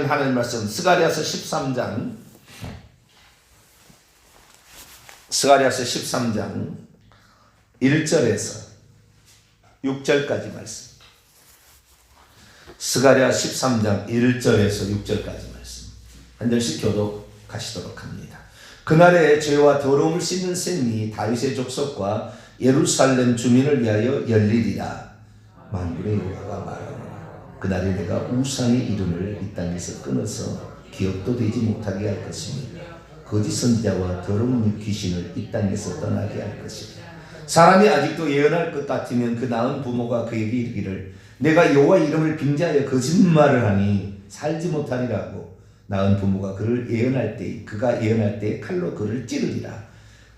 있는 하나님 말씀 스가랴서 13장 1절에서 6절까지 말씀. 스가랴 13장 1절에서 6절까지 말씀. 한 절씩 교독하시도록 합니다. 그날에 죄와 더러움을 씻는 셈이 다윗의 족속과 예루살렘 주민을 위하여 열리리라. 만군의 여호와가 말하노라. 그날에 내가 우상의 이름을 이 땅에서 끊어서 기억도 되지 못하게 할 것이며 거짓 선지자와 더러운 귀신을 이 땅에서 떠나게 할 것이다. 사람이 아직도 예언할 것 같으면 그 낳은 부모가 그에게 이르기를 내가 여호와 이름을 빙자하여 거짓말을 하니 살지 못하리라고 낳은 부모가 그가 예언할 때 칼로 그를 찌르리라.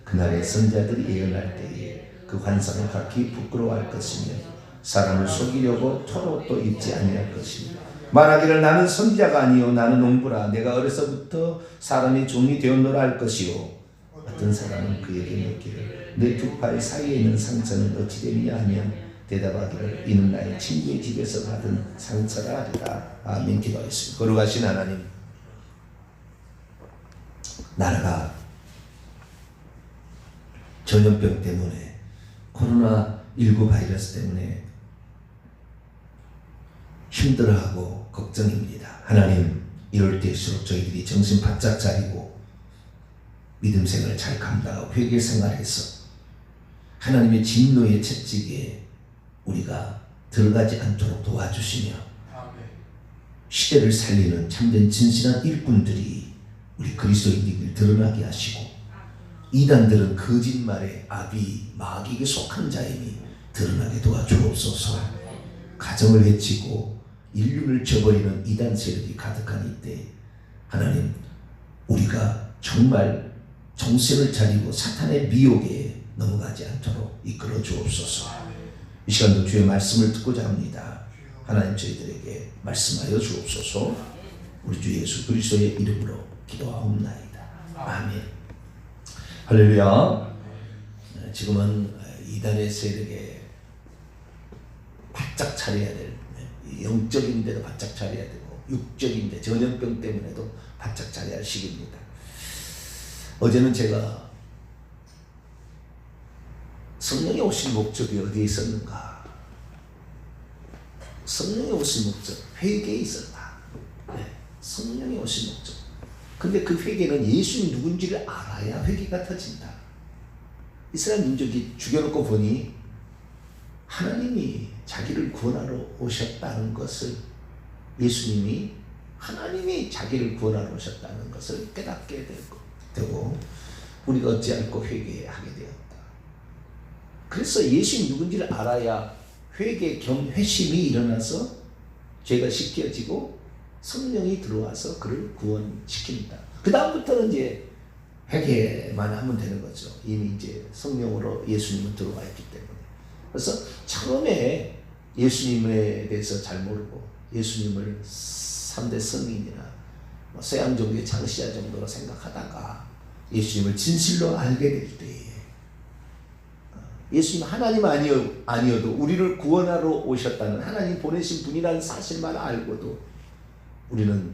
그날에 선지자들이 예언할 때에 그 환상을 각기 부끄러워할 것이며 사람을 속이려고 털옷도 입지 아니할 것이며 말하기를 나는 선지자가 아니요 나는 농부라 내가 어려서부터 사람의 종이 되었노라 할 것이요 어떤 사람은 그에게 묻기를 내 두 팔 사이에 있는 상처는 어찌 되느냐 하면 대답하기를 이는 나의 친구의 집에서 받은 상처라 하리라. 아멘. 기도하겠습니다. 거룩하신 하나님, 전염병 때문에 코로나19 바이러스 때문에 힘들어하고 걱정입니다. 하나님, 이럴 때일수록 저희들이 정신 바짝 차리고 믿음 생활을 잘 감당하고 회개 생활해서 하나님의 진노의 채찍에 우리가 들어가지 않도록 도와주시며 시대를 살리는 참된 진실한 일꾼들이 우리 그리스도인들을 드러나게 하시고 이단들은 거짓말의 아비 마귀에게 속한 자임이 드러나게 도와주옵소서. 가정을 해치고 인륜을 저버리는 이단 세력이 가득한 이때 하나님, 우리가 정말 정신을 차리고 사탄의 미혹에 넘어가지 않도록 이끌어 주옵소서. 이 시간도 주의 말씀을 듣고자 합니다. 하나님, 저희들에게 말씀하여 주옵소서. 우리 주 예수 그리스도의 이름으로 기도하옵나이다. 아멘. 할렐루야. 지금은 이단의 세력에 바짝 차려야 될, 영적인 데도 바짝 차려야 되고 육적인 데 전염병 때문에도 바짝 차려야 할 시기입니다. 어제는 제가 성령이 오신 목적이 어디에 있었는가? 성령이 오신 목적, 회개에 있었다. 성령이 오신 목적. 근데 그 회개는 예수님이 누군지를 알아야 회개가 터진다. 이스라엘 민족이 죽여놓고 보니 하나님이 자기를 구원하러 오셨다는 것을, 예수님이 하나님이 자기를 구원하러 오셨다는 것을 깨닫게 되고 우리가 어찌할꼬 회개하게 되었다. 그래서 예수님이 누군지를 알아야 회개 회심이 일어나서 죄가 씻겨지고 성령이 들어와서 그를 구원시킵니다. 그 다음부터는 이제 회개만 하면 되는 거죠. 이미 이제 성령으로 예수님은 들어와 있기 때문에. 그래서 처음에 예수님에 대해서 잘 모르고 예수님을 3대 성인이나 서양종교의 장시자 정도로 생각하다가 예수님을 진실로 알게 될 때에 예수님 하나님 아니어도 우리를 구원하러 오셨다는, 하나님 보내신 분이라는 사실만 알고도 우리는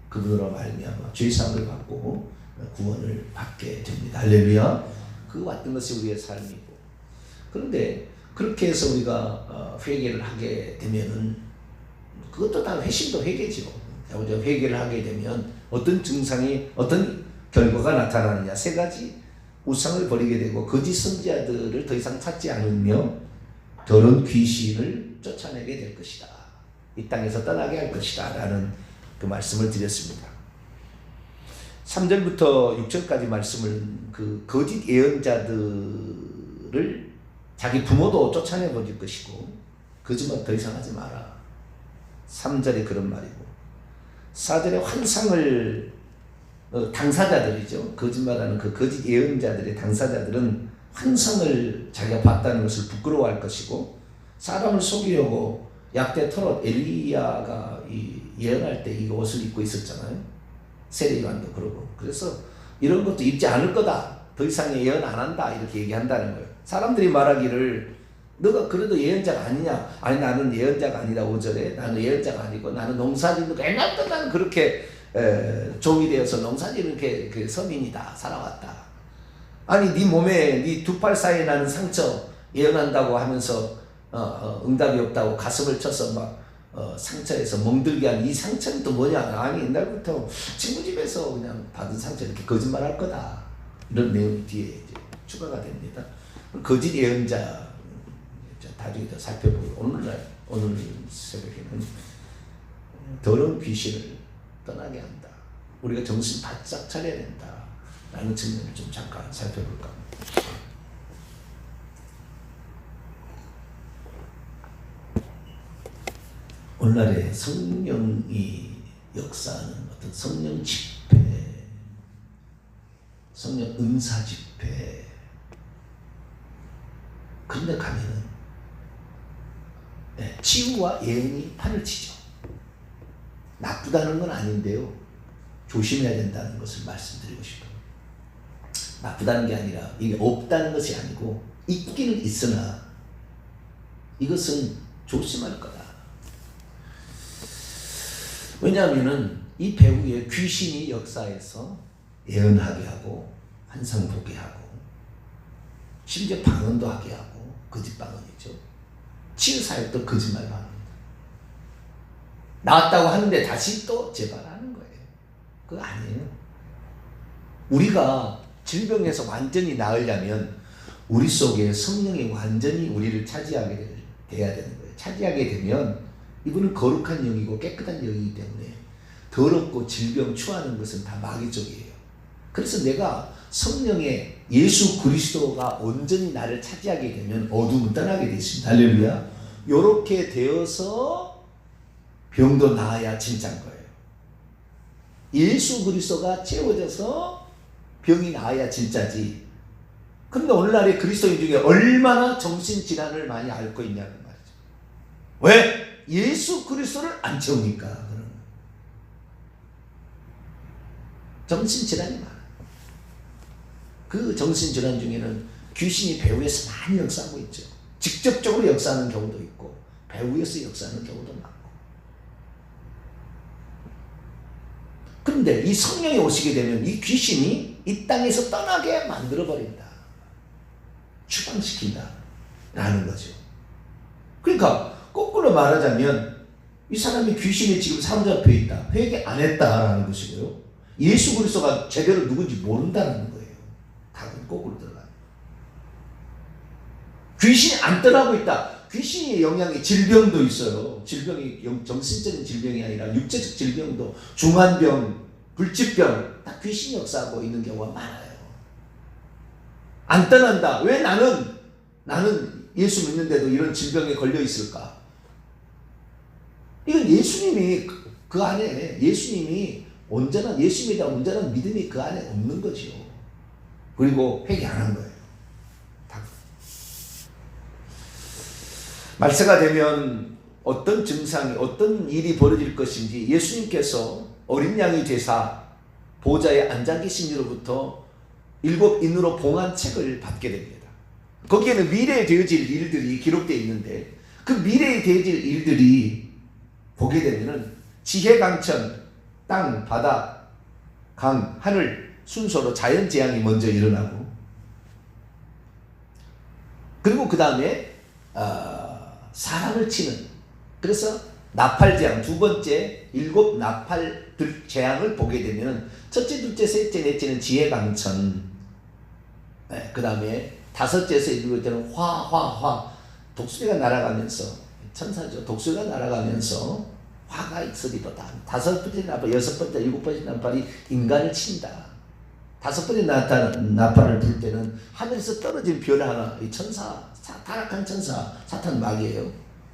그거로 말미암아 죄사함을 받고 구원을 받게 됩니다. 할렐루야. 그 왔던 것이 우리의 삶이고, 그런데 그렇게 해서 우리가 회개를 하게 되면은 그것도 다 회심도 회개죠. 회개를 하게 되면 어떤 증상이, 어떤 결과가 나타나느냐? 3가지. 우상을 버리게 되고 거짓 선지자들을 더 이상 찾지 않으며 더러운 귀신을 쫓아내게 될 것이다. 이 땅에서 떠나게 할 것이다 라는 그 말씀을 드렸습니다. 3절부터 6절까지 말씀을, 그 거짓 예언자들을 자기 부모도 쫓아내버릴 것이고 거짓말 더 이상 하지 마라. 3절에 그런 말이고, 4절에 환상을 당사자들이죠. 거짓말하는 그 거짓 예언자들의 당사자들은 환상을 자기가 봤다는 것을 부끄러워할 것이고, 사람을 속이려고 약대 털옷, 엘리야가 예언할 때 이 옷을 입고 있었잖아요. 세례요한도 그러고. 그래서 이런 것도 입지 않을 거다. 더 이상 예언 안 한다. 이렇게 얘기한다는 거예요. 사람들이 말하기를 너가 그래도 예언자가 아니냐? 아니 나는 예언자가 아니라 5절에 나는 예언자가 아니고 나는 농사짓는 거 옛날부터 나는 그렇게 종이 되어서 농사짓는 그 서민이다 살아왔다. 아니 네 몸에 네 두 팔 사이에 나는 상처 예언한다고 하면서 응답이 없다고 가슴을 쳐서 막 상처에서 멍들게 한 이 상처는 또 뭐냐? 아니 옛날부터 친구 집에서 그냥 받은 상처 이렇게 거짓말할 거다. 이런 내용이 뒤에 이제 추가가 됩니다. 거짓 예언자 나중에 더 살펴보고 오늘 새벽에는 더러운 귀신을 떠나게 한다. 우리가 정신 바짝 차려야 된다. 라는 측면을 좀 잠깐 살펴볼까 합니다. 오늘날에 성령이 역사하는 어떤 성령 집회, 성령 은사 집회, 그런데 가면은 치유와 예언이 판을 치죠. 나쁘다는 건 아닌데요. 조심해야 된다는 것을 말씀드리고 싶어요. 나쁘다는 게 아니라 이게 없다는 것이 아니고 있기는 있으나 이것은 조심할 거다. 왜냐하면은 이 배후에 귀신이 역사해서 예언하게 하고 환상 보게 하고 심지어 방언도 하게 하고 거짓 방언이죠. 치유사역도 거짓말 방언입니다. 나왔다고 하는데 다시 또 재발하는 거예요. 그거 아니에요. 우리가 질병에서 완전히 나으려면 우리 속에 성령이 완전히 우리를 차지하게 돼야 되는 거예요. 차지하게 되면 이분은 거룩한 영이고 깨끗한 영이기 때문에 더럽고 질병 추하는 것은 다 마귀 쪽이에요. 그래서 내가 성령의 예수 그리스도가 온전히 나를 차지하게 되면 어둠은 떠나게 되어 있습니다. 할렐루야. 요렇게 되어서 병도 나아야 진짜인 거예요. 예수 그리스도가 채워져서 병이 나아야 진짜지. 그런데 오늘날의 그리스도인 중에 얼마나 정신질환을 많이 앓고 있냐는 말이죠. 왜? 예수 그리스도를 안 채우니까. 그런 정신질환이 많아요. 그 정신질환 중에는 귀신이 배후에서 많이 역사하고 있죠. 직접적으로 역사하는 경우도 있고 배후에서 역사하는 경우도 많고. 그런데 이 성령이 오시게 되면 이 귀신이 이 땅에서 떠나게 만들어버린다. 추방시킨다. 라는 거죠. 그러니까 거꾸로 말하자면 이 사람이 귀신이 지금 사로잡혀 있다. 회개 안 했다라는 것이고요. 예수 그리스도가 제대로 누군지 모른다는 거예요. 답은 거꾸로 들어가요. 귀신이 안 떠나고 있다. 귀신의 영향이 질병도 있어요. 질병이 정신적인 질병이 아니라 육체적 질병도 중환병, 불치병 다 귀신이 역사하고 있는 경우가 많아요. 안 떠난다. 왜 나는 예수 믿는데도 이런 질병에 걸려 있을까? 이건 예수님이 그 안에 예수님이 온전한 믿음이 그 안에 없는 거죠. 그리고 회개 안 한 거예요. 말세가 되면 어떤 증상이 어떤 일이 벌어질 것인지 예수님께서 어린 양이 되사 보좌에 앉아 계신 이로부터 7인으로 봉한 책을 받게 됩니다. 거기에는 미래에 되어질 일들이 기록되어 있는데 그 미래에 되어질 일들이 보게 되면은 지혜 강천, 땅, 바다, 강, 하늘 순서로 자연재앙이 먼저 일어나고 그리고 그 다음에 사람을 치는 그래서 나팔재앙 두 번째 7 나팔 재앙을 보게 되면 첫째, 둘째, 셋째, 넷째는 지혜강천 그 다음에 다섯째에서 일곱 때는 화 독수리가 날아가면서 천사죠. 독수리가 날아가면서 화가 있으리로다. 다섯 번째 나팔, 여섯 번째, 일곱 번째 나팔이 인간을 친다. 다섯 번째 나팔을 불 때는 하늘에서 떨어진 별 하나, 이 천사, 타락한 천사, 사탄 마귀예요.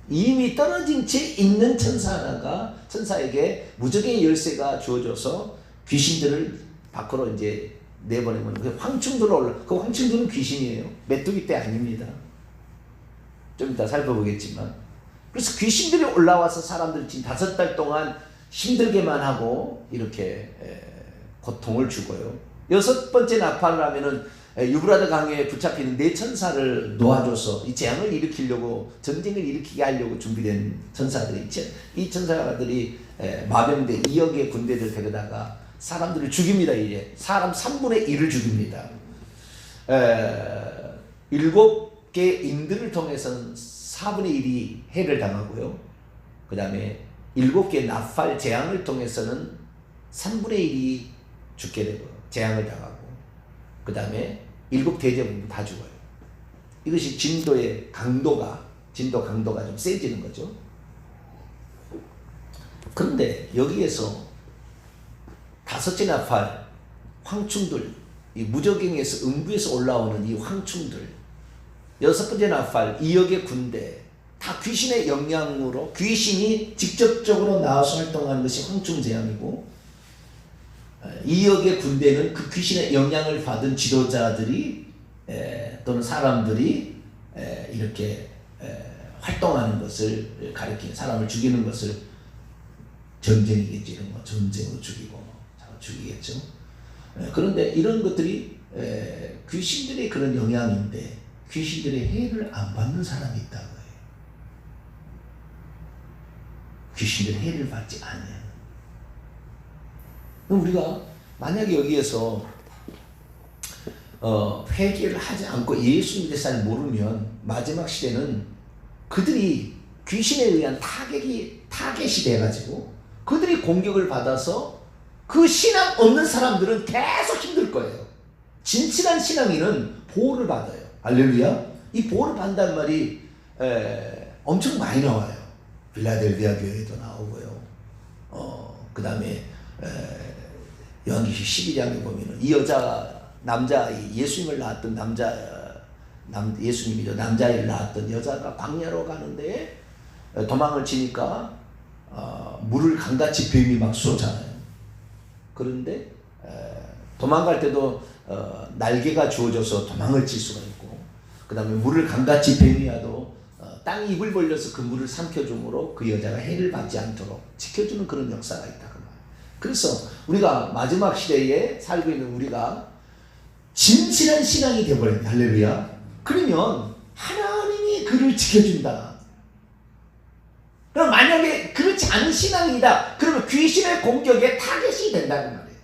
이미 떨어진 채 있는 천사 하나가 천사에게 무적의 열쇠가 주어져서 귀신들을 밖으로 이제 내보내면 그 황충들로 올라. 그 황충들은 귀신이에요. 메뚜기 떼 아닙니다. 좀 이따 살펴보겠지만. 그래서 귀신들이 올라와서 사람들 지금 5달 동안 힘들게만 하고 이렇게 고통을 주고요. 6번째 나팔을 하면은 유브라데 강에 붙잡히는 네 천사를 놓아줘서 이 재앙을 일으키려고, 전쟁을 일으키게 하려고 준비된 천사들이, 이 천사들이 마병대 2억의 군대들 데려다가 사람들을 죽입니다. 이제 사람 3분의 1을 죽입니다. 7개의 인들을 통해서는 4분의 1이 해를 당하고요. 그 다음에 7개의 나팔 재앙을 통해서는 3분의 1이 죽게 되고 재앙을 당하고, 그 다음에 7대제국도 다 죽어요. 이것이 진도의 강도가 좀 세지는 거죠. 그런데 여기에서 5째 나팔 황충들, 이 무저갱에서 음부에서 올라오는 이 황충들, 6번째 나팔 2억의 군대, 다 귀신의 영향으로, 귀신이 직접적으로 나와서 활동하는 것이 황충재앙이고, 2억의 군대는 그 귀신의 영향을 받은 지도자들이 또는 사람들이 이렇게 활동하는 것을 가리키는, 사람을 죽이는 것을, 전쟁이겠죠. 이런 거 전쟁으로 죽이겠죠. 그런데 이런 것들이 귀신들의 그런 영향인데 귀신들의 해를 안 받는 사람이 있다고요. 귀신들의 해를 받지 않아요. 우리가 만약에 여기에서 회개를 하지 않고 예수님에 대해서 잘 모르면 마지막 시대는 그들이 귀신에 의한 타겟이 돼가지고 그들이 공격을 받아서 그 신앙 없는 사람들은 계속 힘들 거예요. 진실한 신앙인은 보호를 받아요. 할렐루야. 이 보호를 받는다는 말이 엄청 많이 나와요. 빌라델비아 교회도 나오고요. 그 다음에 요한계시록 12장에 보면은 이 남자아이, 예수님을 낳았던 예수님이죠. 남자아이를 낳았던 여자가 광야로 가는데 도망을 치니까 물을 강같이 뱀이 막 쏘잖아요. 그런데 도망갈 때도 날개가 주어져서 도망을 칠 수가 있고, 그 다음에 물을 강같이 뱀이 와도 땅이 입을 벌려서 그 물을 삼켜줌으로 그 여자가 해를 받지 않도록 지켜주는 그런 역사가 있다. 그래서 우리가 마지막 시대에 살고 있는 우리가 진실한 신앙이 되어버려요. 할렐루야. 그러면 하나님이 그를 지켜준다. 그럼 만약에 그렇지 않은 신앙이다, 그러면 귀신의 공격에 타겟이 된다는 말이에요.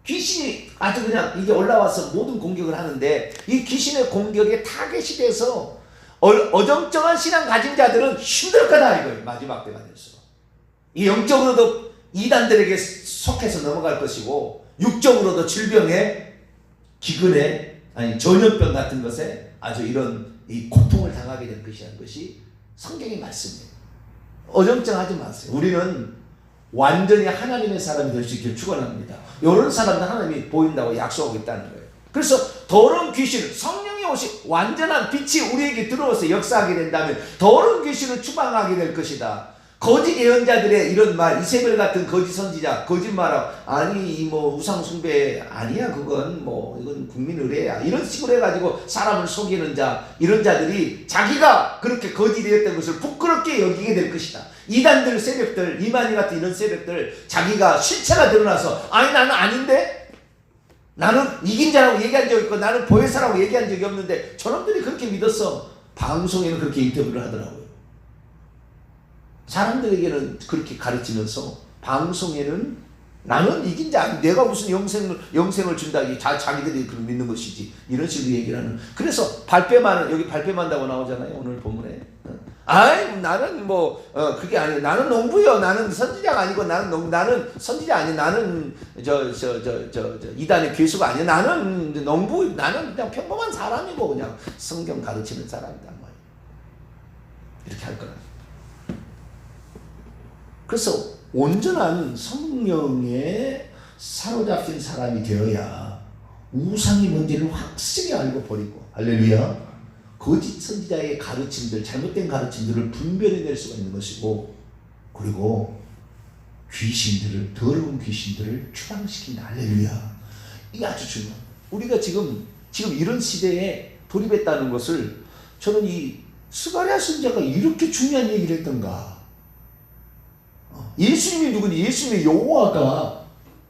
귀신이 아주 그냥 이게 올라와서 모든 공격을 하는데 이 귀신의 공격에 타겟이 돼서 어정쩡한 신앙 가진 자들은 힘들 거다 이거예요. 마지막 때가 될수록. 이 영적으로도 이단들에게 속해서 넘어갈 것이고, 육적으로도 질병에, 기근에, 전염병 같은 것에 아주 이런 이 고통을 당하게 될 것이라는 것이 성경의 말씀이에요. 어정쩡하지 마세요. 우리는 완전히 하나님의 사람이 될 수 있기를 축원합니다. 이런 사람들 하나님이 보인다고 약속하고 있다는 거예요. 그래서 더러운 귀신, 성령이 오신 완전한 빛이 우리에게 들어와서 역사하게 된다면 더러운 귀신을 추방하게 될 것이다. 거짓 예언자들의 이런 말, 이세벨 같은 거짓 선지자, 거짓말하고, 아니 뭐 우상 숭배 아니야, 그건 뭐 이건 국민 의례야, 이런 식으로 해가지고 사람을 속이는 자, 이런 자들이 자기가 그렇게 거짓이었던 것을 부끄럽게 여기게 될 것이다. 이단들 세력들, 이만희 같은 이런 세력들, 자기가 실체가 드러나서 아니 나는 아닌데, 나는 이긴 자라고 얘기한 적이 있고 나는 보혜사라고 얘기한 적이 없는데, 저놈들이 그렇게 믿었어. 방송에는 그렇게 인터뷰를 하더라고요. 사람들에게는 그렇게 가르치면서 방송에는 나는 이긴 자 아니, 내가 무슨 영생을 준다, 자기들이 그걸 믿는 것이지, 이런 식으로 얘기를 하는. 그래서 발뺌하는, 여기 발뺌한다고 나오잖아요 오늘 본문에. 아이 나는 뭐 그게 아니에요. 나는 농부요. 나는 선지자가 아니고 나는 선지자 아니에요. 나는 이단의 괴수가 아니에요. 나는 농부, 나는 그냥 평범한 사람이고 그냥 성경 가르치는 사람이다 말이에요. 이렇게 할 거라. 그래서 온전한 성령에 사로잡힌 사람이 되어야 우상이 뭔지를 확실히 알고 버리고, 할렐루야, 거짓 선지자의 가르침들, 잘못된 가르침들을 분별해낼 수가 있는 것이고, 그리고 귀신들을, 더러운 귀신들을 추방시킨다. 할렐루야. 이게 아주 중요해요. 우리가 지금 이런 시대에 돌입했다는 것을, 저는 이 스가랴 선지자가 이렇게 중요한 얘기를 했던가. 예수님이 누구니? 예수님의 여호와가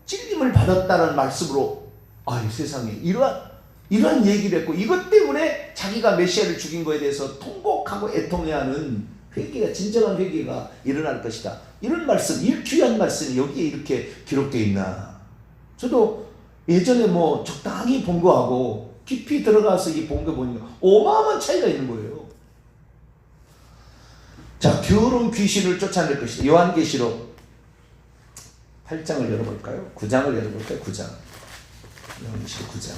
찔림을 받았다는 말씀으로, 이 세상에 이러한 이런 얘기를 했고, 이것 때문에 자기가 메시아를 죽인 거에 대해서 통곡하고 애통해야 하는 회개가, 진정한 회개가 일어날 것이다. 이런 말씀, 이 귀한 말씀이 여기에 이렇게 기록되어 있나. 저도 예전에 뭐 적당히 본 거하고 깊이 들어가서 이 본 거 보니까 어마어마한 차이가 있는 거예요. 자, 더러운 귀신을 쫓아낼 것이다. 요한계시록 8장을 열어볼까요? 9장을 열어볼까요? 9장. 요한계시록 9장.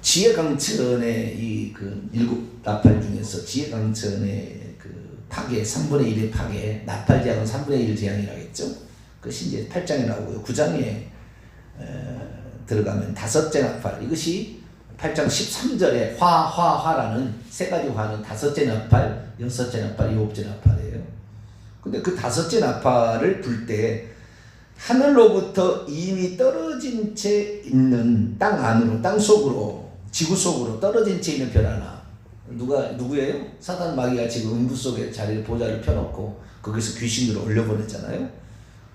지혜강천의 이 그 일곱 나팔 중에서 지혜강천의 그 파괴, 3분의 1의 파괴, 나팔 재앙은 3분의 1 재앙이라겠죠. 그것이 이제 8장에 나오고요. 9장에 들어가면 다섯째 나팔, 이것이 8장 13절에 화라는 세 가지 화는 다섯째 나팔, 여섯째 나팔, 일곱째 나팔이에요. 근데 그 다섯째 나팔을 불 때 하늘로부터 이미 떨어진 채 있는 땅 안으로, 땅 속으로, 지구 속으로 떨어진 채 있는 별 하나. 누구예요? 사단 마귀가 지금 음부 속에 보좌를 펴놓고 거기서 귀신들을 올려보냈잖아요.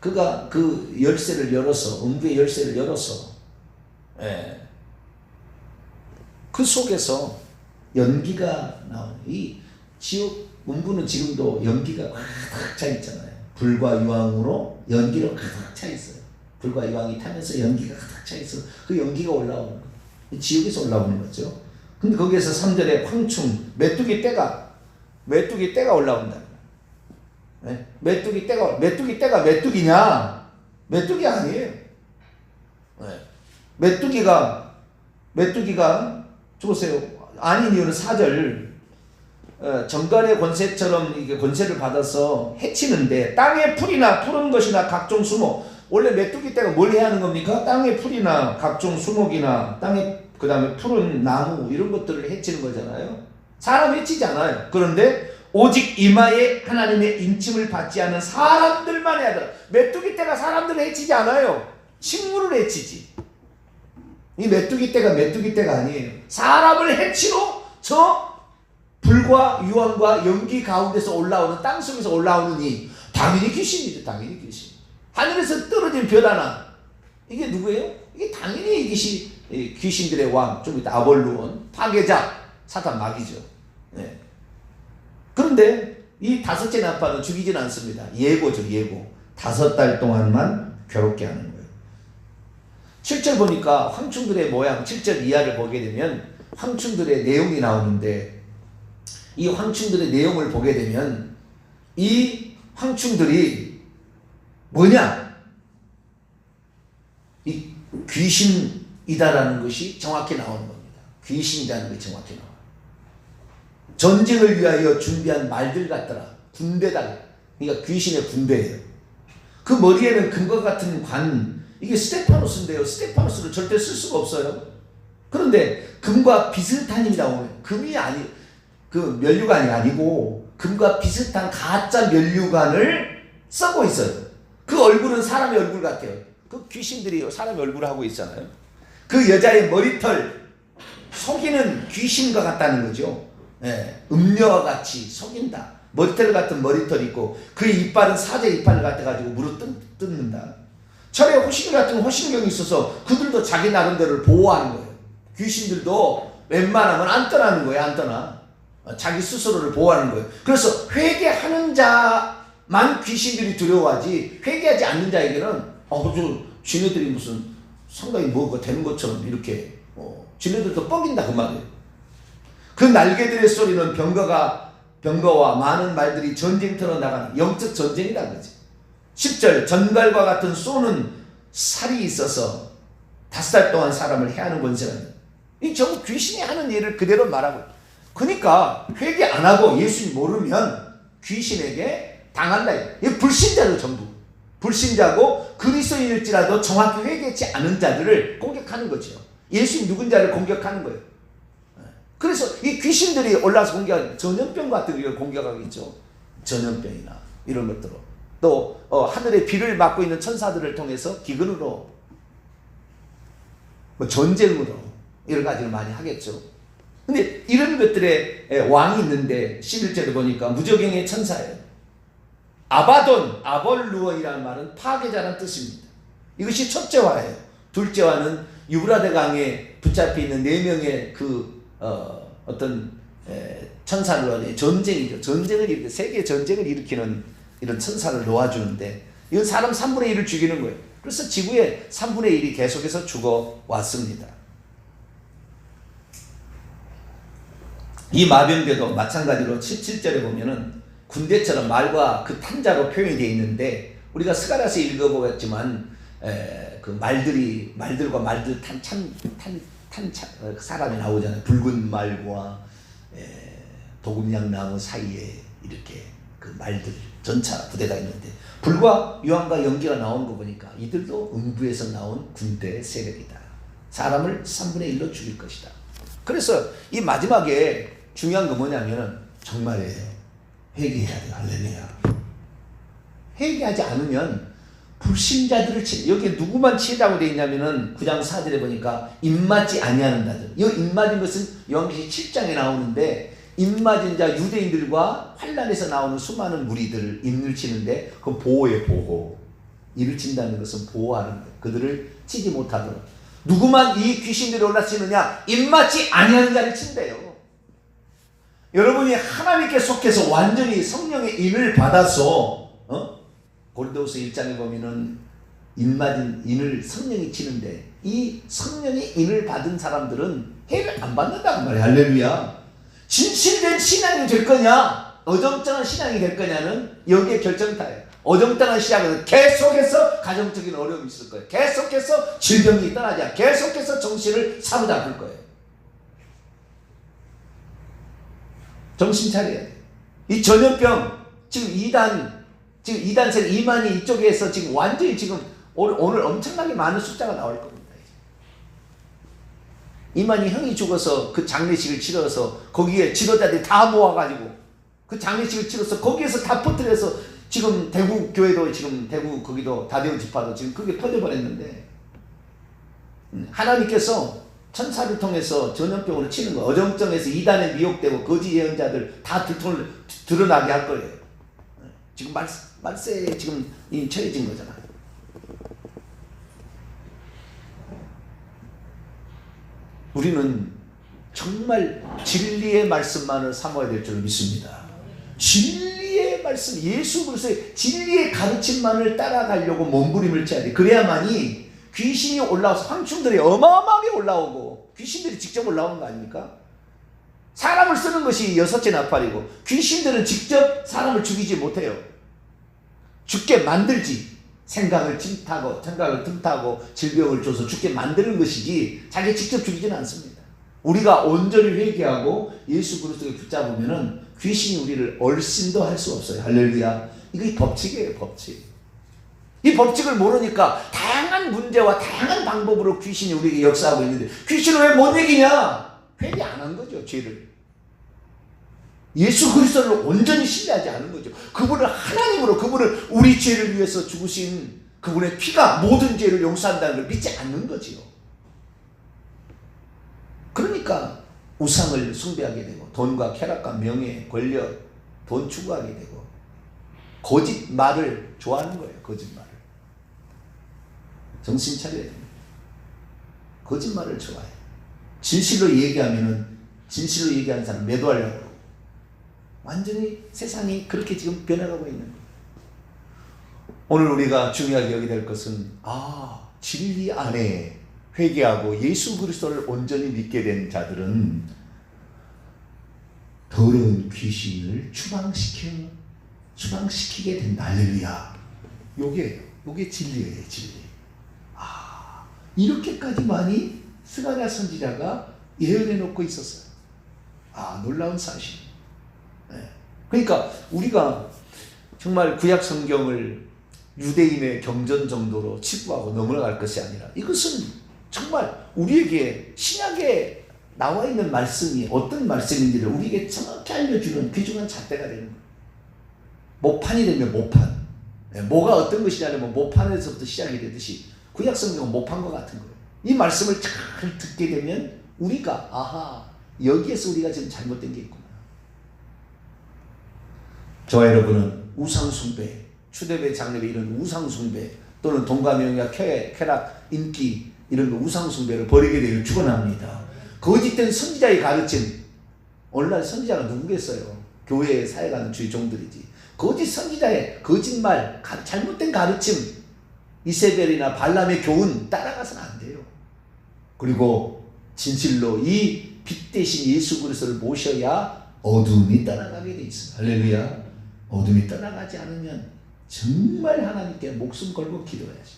그가 그 열쇠를 열어서, 음부의 열쇠를 열어서, 예, 그 속에서 연기가 나오는, 이 지옥 음부는 지금도 연기가 가득 차 있잖아요. 불과 유황으로 연기로 가득 차 있어요. 불과 유황이 타면서 연기가 가득 차 있어. 그 연기가 올라오는 거예요. 지옥에서 올라오는 거죠. 근데 거기에서 3절에 황충, 메뚜기 떼가 올라온다. 네? 메뚜기 떼가 메뚜기냐? 메뚜기 아니에요. 네. 메뚜기가 보세요. 아닌 이유는 4절, 정갈의 권세처럼 이게 권세를 받아서 해치는데, 땅의 풀이나 푸른 것이나 각종 수목. 원래 메뚜기 떼가 뭘 해야 하는 겁니까? 땅의 풀이나 각종 수목이나 그 다음에 푸른 나무 이런 것들을 해치는 거잖아요. 사람 해치지 않아요. 그런데 오직 이마에 하나님의 인침을 받지 않는 사람들만 해야 돼. 메뚜기 떼가 사람들을 해치지 않아요. 식물을 해치지. 이 메뚜기 떼가 아니에요. 사람을 해치러 저 불과 유황과 연기 가운데서 올라오는, 땅 속에서 올라오는 이, 당연히 귀신이죠. 당연히 귀신. 하늘에서 떨어진 별 하나. 이게 누구예요? 이게 당연히 이것이 귀신들의 왕, 좀 이따 아볼루온, 파괴자, 사탄 마귀죠. 네. 그런데 이 다섯째 나팔은 죽이진 않습니다. 예고죠, 예고. 5달 동안만 괴롭게 하는 거예요. 7절 보니까 황충들의 모양, 7절 이하를 보게 되면 황충들의 내용이 나오는데, 이 황충들의 내용을 보게 되면 이 황충들이 뭐냐? 이 귀신이다라는 것이 정확히 나오는 겁니다. 귀신이라는 것이 정확히 나와요. 전쟁을 위하여 준비한 말들 같더라. 군대다. 그러니까 귀신의 군대예요. 그 머리에는 금과 같은 관, 이게 스테파노스인데요. 스테파노스를 절대 쓸 수가 없어요. 그런데 금과 비슷한 힘이 나오면, 그 면류관이 아니고 금과 비슷한 가짜 면류관을 쓰고 있어요. 그 얼굴은 사람의 얼굴 같아요. 그 귀신들이 사람의 얼굴을 하고 있잖아요. 그 여자의 머리털, 속이는 귀신과 같다는 거죠. 예, 음녀와 같이 속인다. 머리털 같은 머리털 있고, 그 이빨은 사제 이빨 같아가지고 물어 뜯는다. 철에 호신 같은 호신경이 있어서 그들도 자기 나름대로를 보호하는 거예요. 귀신들도 웬만하면 안 떠나는 거예요. 안 떠나. 자기 스스로를 보호하는 거예요. 그래서 회개하는 자만 귀신들이 두려워하지, 회개하지 않는 자에게는 지네들이 무슨 상당히 뭐가 되는 것처럼 이렇게 지네들도 뻐긴다 그 말이에요. 그 날개들의 소리는 병거와 많은 말들이 전쟁터로 나가는 영적 전쟁이다 그러지. 10절, 전갈과 같은 쏘는 살이 있어서 5달 동안 사람을 해하는 권세가 있는, 이 전부 귀신이 하는 일을 그대로 말하고, 그러니까 회개 안 하고 예수님 모르면 귀신에게 당한다. 이 불신자들 전부. 불신자고 그리스도인일지라도 정확히 회개치 않은 자들을 공격하는 거죠. 예수님 누군 자를 공격하는 거예요. 그래서 이 귀신들이 올라와서 공격하는, 전염병 같은 걸 공격하겠죠. 전염병이나 이런 것들로. 또 하늘의 비를 맞고 있는 천사들을 통해서 기근으로, 전쟁으로 여러 가지를 많이 하겠죠. 근데 이런 것들의 왕이 있는데 11절에 보니까 무저갱의 천사예요. 아바돈, 아볼루원이라는 말은 파괴자라는 뜻입니다. 이것이 첫째화예요. 둘째화는 유브라데 강에 붙잡혀 있는 4명의 어떤 천사를 놓아 전쟁이죠. 세계 전쟁을 일으키는 이런 천사를 놓아주는데 이건 사람 3분의 1을 죽이는 거예요. 그래서 지구의 3분의 1이 계속해서 죽어왔습니다. 이 마병대도 마찬가지로 17절에 보면은 군대처럼 말과 그 탄자로 표현이 되어 있는데 우리가 스가랴서 읽어보았지만 그 말들과 말들 사람이 나오잖아요. 붉은 말과 도금향나무 사이에 이렇게 그 말들 전차 부대가 있는데 불과 유황과 연기가 나온 거 보니까 이들도 음부에서 나온 군대 세력이다. 사람을 3분의 1로 죽일 것이다. 그래서 이 마지막에 중요한 거 뭐냐면은 정말이에요. 회개해야 돼요. 할렐루야. 회개하지 않으면 불신자들을 여기 누구만 치라고 되어 있냐면은 9장 4절에 보니까 입맞지 아니하는 자들. 이 입맞은 것은 요한계시록 7장에 나오는데 입맞은 자 유대인들과 환란에서 나오는 수많은 무리들을 입을 치는데 그건 보호예요. 보호. 입을 친다는 것은 보호하는 거예요. 그들을 치지 못하도록. 누구만 이 귀신들이 올라치느냐? 입맞지 아니하는 자를 친대요. 여러분이 하나님께 속해서 완전히 성령의 인을 받아서 고린도후서 1장에 보면은 인맞은 인을 성령이 치는데 이 성령의 인을 받은 사람들은 해를 안 받는다고 말이에요. 할렐루야. 진실된 신앙이 될 거냐 어정쩡한 신앙이 될 거냐는 여기에 결정타예요. 어정쩡한 신앙은 계속해서 가정적인 어려움이 있을 거예요. 계속해서 질병이 떠나지 않고 계속해서 정신을 사로잡을 거예요. 정신 차려야 돼. 이 전염병 지금 이단세 이만희 이쪽에서 지금 완전히 지금 오늘 엄청나게 많은 숫자가 나올 겁니다. 이만희 형이 죽어서 그 장례식을 치러서 거기에 지도자들이 다 모아가지고 그 장례식을 치러서 거기에서 다 퍼뜨려서 지금 대구 교회도 지금 대구 거기도 다대우 지파도 지금 그게 퍼져버렸는데 하나님께서 천사를 통해서 전염병으로 치는 거예요. 어정쩡해서 이단에 미혹되고 거짓 예언자들 다 드러나게 할 거예요. 지금 말세에 지금 처해진 거잖아요. 우리는 정말 진리의 말씀만을 삼아야 될 줄 믿습니다. 진리의 말씀, 예수 그리스도의 진리의 가르침만을 따라가려고 몸부림을 쳐야 돼. 그래야만이 귀신이 올라와서 황충들이 어마어마하게 올라오고 귀신들이 직접 올라오는 거 아닙니까? 사람을 쓰는 것이 여섯째 나팔이고 귀신들은 직접 사람을 죽이지 못해요. 죽게 만들지. 생각을 틈타고 질병을 줘서 죽게 만드는 것이지 자기 직접 죽이지는 않습니다. 우리가 온전히 회개하고 예수 그리스도에 붙잡으면은 귀신이 우리를 얼씬도 할 수 없어요. 할렐루야. 이게 법칙이에요. 법칙. 이 법칙을 모르니까 다양한 문제와 다양한 방법으로 귀신이 우리에게 역사하고 있는데 귀신을 왜 못 이기냐? 회개 안 한 거죠. 죄를. 예수 그리스도를 온전히 신뢰하지 않은 거죠. 그분을 하나님으로 그분을 우리 죄를 위해서 죽으신 그분의 피가 모든 죄를 용서한다는 걸 믿지 않는 거지요. 그러니까 우상을 숭배하게 되고 돈과 쾌락과 명예, 권력, 돈 추구하게 되고 거짓말을 좋아하는 거예요. 거짓말을. 정신 차려야 됩니다. 거짓말을 좋아해요. 진실로 얘기하면은 진실로 얘기하는 사람 매도하려고 하고 완전히 세상이 그렇게 지금 변해가고 있는 거예요. 오늘 우리가 중요하게 여기게 될 것은 진리 안에 회개하고 예수 그리스도를 온전히 믿게 된 자들은 더러운 귀신을 추방시키게 된다. 할렐루야. 요게 진리예요. 진리. 이렇게까지 많이 스가랴 선지자가 예언해 놓고 있었어요. 놀라운 사실. 그러니까 우리가 정말 구약 성경을 유대인의 경전 정도로 치부하고 넘어갈 것이 아니라 이것은 정말 우리에게 신약에 나와 있는 말씀이 어떤 말씀인지를 우리에게 정확히 알려주는 귀중한 잣대가 되는 거예요. 모판이 되면 모판. 뭐가 어떤 것이냐면 모판에서부터 시작이 되듯이 구약 성경은 모판과 같은 거예요. 이 말씀을 잘 듣게 되면 우리가 여기에서 우리가 지금 잘못된 게 있구나. 저와 여러분은 우상숭배, 추대배, 장례배 이런 우상숭배 또는 동가명약, 쾌락, 인기 이런 우상숭배를 버리게 되어 죽어납니다. 거짓된 선지자의 가르침, 오늘날 선지자가 누구겠어요? 교회에 사역하는 주의 종들이지. 거짓 선지자의 거짓말, 잘못된 가르침, 이세벨이나 발람의 교훈 따라가서는 안 돼요. 그리고 진실로 이 빛 대신 예수 그리스도를 모셔야 어둠이 떠나가게 돼 있습니다. 할렐루야. 어둠이 떠나가지 않으면 정말 하나님께 목숨 걸고 기도해야지.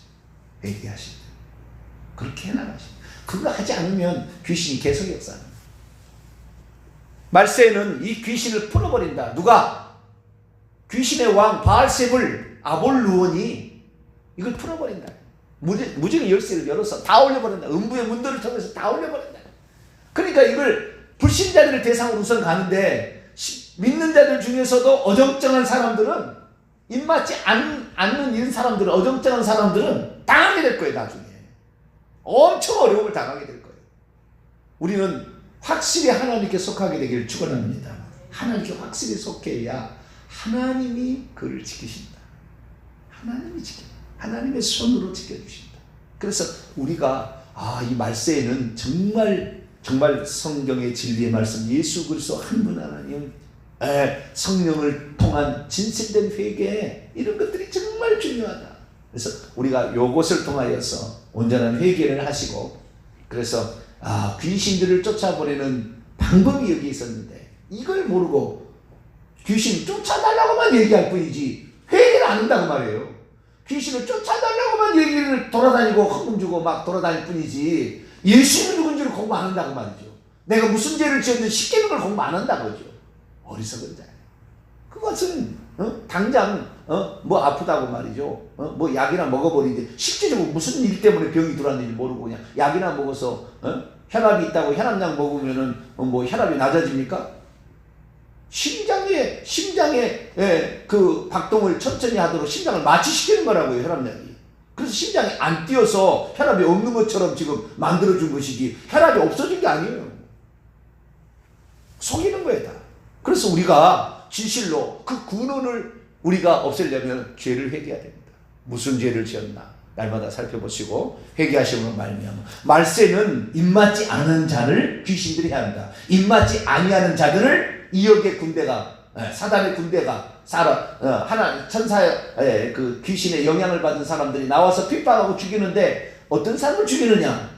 회개하실 때. 그렇게 해나가시. 그거 하지 않으면 귀신이 계속 역사합니다. 말세에는 이 귀신을 풀어버린다. 누가? 귀신의 왕 바알세불 아볼루온이 이걸 풀어버린다. 무지개 열쇠를 열어서 다 올려버린다. 음부의 문들을 통해서 다 올려버린다. 그러니까 이걸 불신자들을 대상으로 우선 가는데 믿는 자들 중에서도 어정쩡한 사람들은 입맞지 않는 이런 사람들은 어정쩡한 사람들은 당하게 될 거예요. 나중에 엄청 어려움을 당하게 될 거예요. 우리는 확실히 하나님께 속하게 되기를 축원합니다. 하나님께 확실히 속해야 하나님이 그를 지키신다. 하나님이 지킨다. 하나님의 손으로 지켜주신다. 그래서 우리가 이 말세에는 정말 성경의 진리의 말씀 예수 그리스도 한 분 하나님 성령을 통한 진실된 회개 이런 것들이 정말 중요하다. 그래서 우리가 요것을 통하여서 온전한 회개를 하시고 그래서 귀신들을 쫓아보내는 방법이 여기 있었는데 이걸 모르고 귀신 쫓아달라고만 얘기할 뿐이지 회개를 안 한다고 말이에요. 귀신을 쫓아달라고만 얘기를 돌아다니고 헌금 주고 막 돌아다닐 뿐이지 예수님이 누군지를 공부 안 한다고 말이죠. 내가 무슨 죄를 지었는지 십계명을 공부 안 한다고죠. 어리석은 자예요. 그것은 당장 뭐 아프다고 말이죠. 뭐 약이나 먹어버리는데 실제적으로 무슨 일 때문에 병이 들어왔는지 모르고 그냥 약이나 먹어서 혈압이 있다고 혈압약 먹으면은 뭐 혈압이 낮아집니까? 심장에 그 박동을 천천히 하도록 심장을 마취시키는 거라고요. 혈압약이. 그래서 심장이 안 뛰어서 혈압이 없는 것처럼 지금 만들어준 것이지 혈압이 없어진 게 아니에요. 속이는 거예요 다. 그래서 우리가 진실로 그 근원을 우리가 없애려면 죄를 회개해야 됩니다. 무슨 죄를 지었나 날마다 살펴보시고 회개하심으로 말미암아 말세는 입맞지 않은 자를 귀신들이 해야 한다. 입맞지 아니하는 자들을 이역의 군대가 사단의 군대가 하나 천사의 그 귀신의 영향을 받은 사람들이 나와서 핍박하고 죽이는데 어떤 사람을 죽이느냐?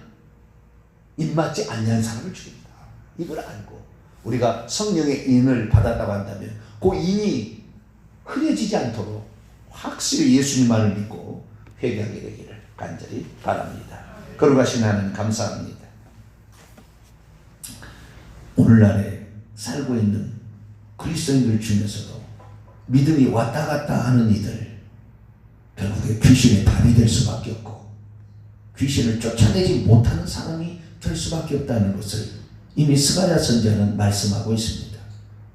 입맞지 아니한 사람을 죽입니다. 이걸 알고 우리가 성령의 인을 받았다고 한다면 그 인이 흐려지지 않도록 확실히 예수님만을 믿고 회개하게 되기를 간절히 바랍니다. 거룩하신 하나님 감사합니다. 오늘날에 살고 있는 그리스도인들 중에서도 믿음이 왔다 갔다 하는 이들 결국에 귀신의 밥이 될 수밖에 없고 귀신을 쫓아내지 못하는 사람이 될 수밖에 없다는 것을 이미 스가랴 선지자는 말씀하고 있습니다.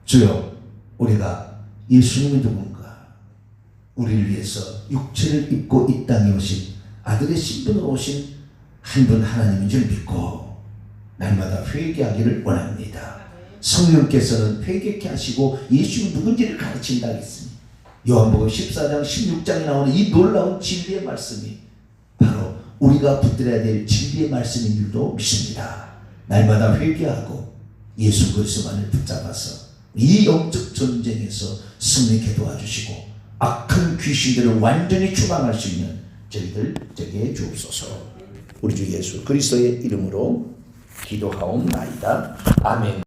주여 우리가 예수님이 누군가 우리를 위해서 육체를 입고 이 땅에 오신 아들의 신분으로 오신 한 분 하나님인 줄 믿고 날마다 회개하기를 원합니다. 성령께서는 회개케 하시고 예수가 누군지를 가르친다 했으니 요한복음 14장 16장에 나오는 이 놀라운 진리의 말씀이 바로 우리가 붙들어야 될 진리의 말씀인 줄도 믿습니다. 날마다 회개하고 예수 그리스도만을 붙잡아서 이 영적 전쟁에서 승리케 도와주시고 악한 귀신들을 완전히 추방할 수 있는 저희들 되게 해 주옵소서. 우리 주 예수 그리스도의 이름으로 기도하옵나이다. 아멘.